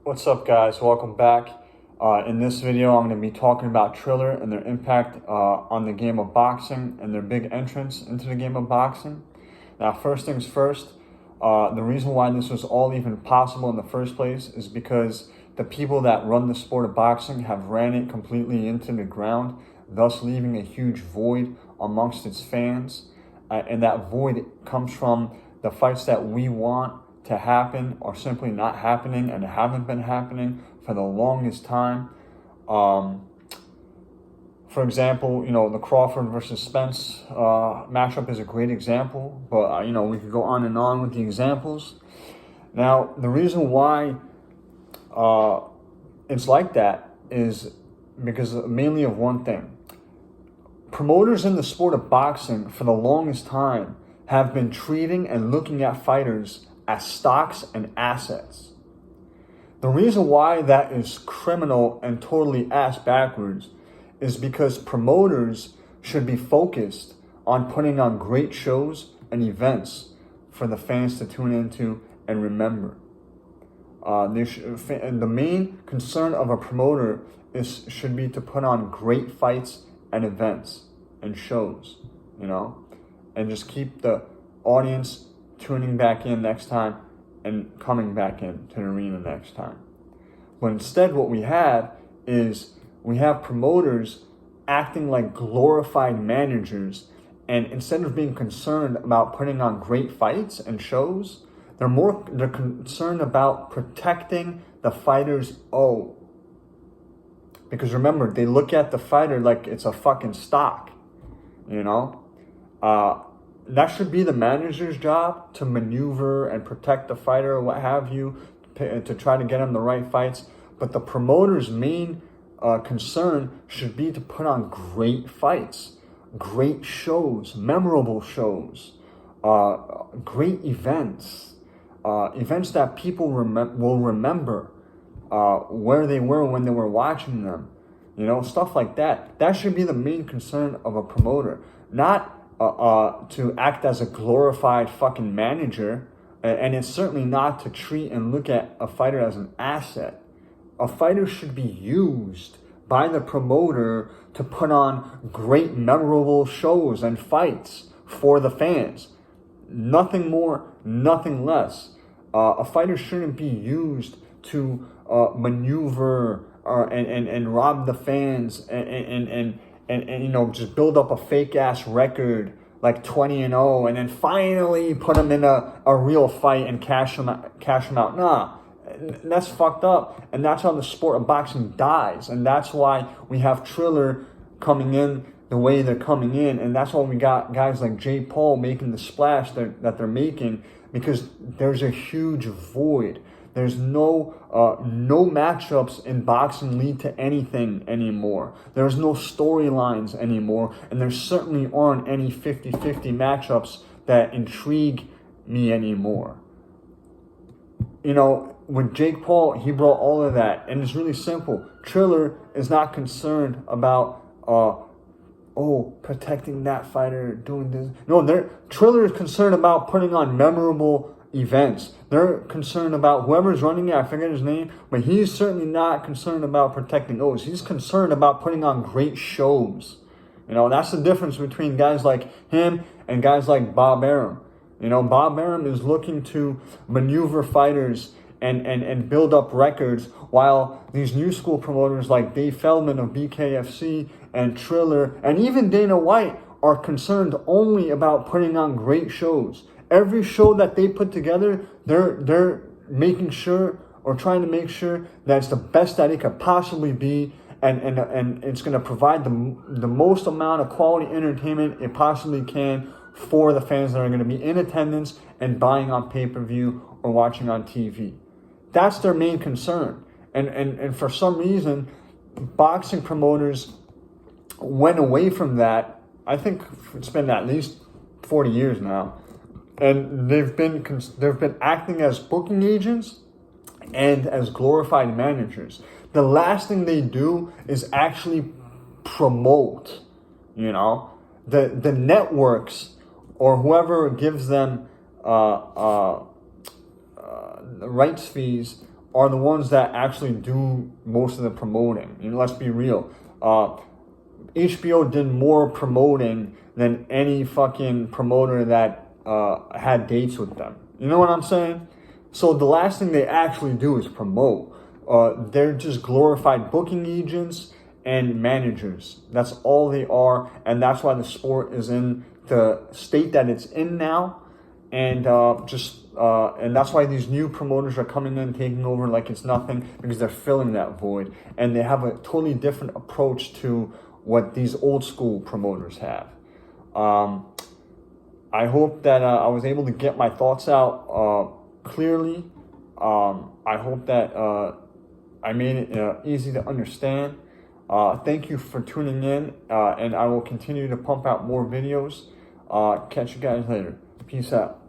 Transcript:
What's up, guys? Welcome back. In this video, I'm going to be talking about Triller and their impact on the game of boxing and their big entrance into the game of boxing. Now, first things first, the reason why this was all even possible in the first place is because the people that run the sport of boxing have ran it completely into the ground, thus leaving a huge void amongst its fans. And that void comes from the fights that we want to happen are simply not happening and haven't been happening for the longest time. For example, the Crawford versus Spence matchup is a great example, but we could go on and on with the examples. Now, the reason why it's like that is because mainly of one thing. Promoters in the sport of boxing for the longest time have been treating and looking at fighters as stocks and assets. The reason why that is criminal and totally ass backwards is because promoters should be focused on putting on great shows and events for the fans to tune into and remember. And the main concern of a promoter should be to put on great fights and events and shows, and just keep the audience tuning back in next time and coming back in to the arena next time. But instead what we have is we have promoters acting like glorified managers, and instead of being concerned about putting on great fights and shows, they're concerned about protecting the fighter's O. Because remember, they look at the fighter like it's a fucking stock, that should be the manager's job, to maneuver and protect the fighter or what have you, to try to get him the right fights. But the promoter's main concern should be to put on great fights, great shows, memorable shows, great events, events that people will remember where they were when they were watching them, stuff like that. That should be the main concern of a promoter, not to act as a glorified fucking manager, and it's certainly not to treat and look at a fighter as an asset. A fighter should be used by the promoter to put on great, memorable shows and fights for the fans. Nothing more, nothing less. A fighter shouldn't be used to maneuver and rob the fans and just build up a fake ass record like 20-0 and then finally put them in a real fight and cash them out. Nah, that's fucked up, and that's how the sport of boxing dies, and that's why we have Triller coming in the way they're coming in, and that's why we got guys like Jake Paul making the splash that they're making, because there's a huge void. There's no matchups in boxing lead to anything anymore. There's no storylines anymore, and there certainly aren't any 50-50 matchups that intrigue me anymore. With Jake Paul, he brought all of that, and it's really simple. Triller is not concerned about protecting that fighter, doing this. No, Triller is concerned about putting on memorable events. They're concerned about whoever's running it, I forget his name, but he's certainly not concerned about protecting O's. He's concerned about putting on great shows. That's the difference between guys like him and guys like Bob Arum. Bob Arum is looking to maneuver fighters and build up records, while these new school promoters like Dave Feldman of BKFC and Triller and even Dana White are concerned only about putting on great shows. Every show that they put together, they're making sure or trying to make sure that it's the best that it could possibly be, and it's going to provide the most amount of quality entertainment it possibly can for the fans that are going to be in attendance and buying on pay-per-view or watching on TV. That's their main concern. And for some reason, boxing promoters went away from that. I think it's been at least 40 years now. And they've been acting as booking agents and as glorified managers. The last thing they do is actually promote. The networks or whoever gives them rights fees are the ones that actually do most of the promoting. You know, let's be real. HBO did more promoting than any fucking promoter that had dates with them. You know what I'm saying? So the last thing they actually do is promote. They're just glorified booking agents and managers. That's all they are, and that's why the sport is in the state that it's in now. And and that's why these new promoters are coming in, taking over like it's nothing, because they're filling that void, and they have a totally different approach to what these old school promoters have. I hope that I was able to get my thoughts out clearly. I hope that I made it easy to understand. Thank you for tuning in, and I will continue to pump out more videos. Catch you guys later. Peace out.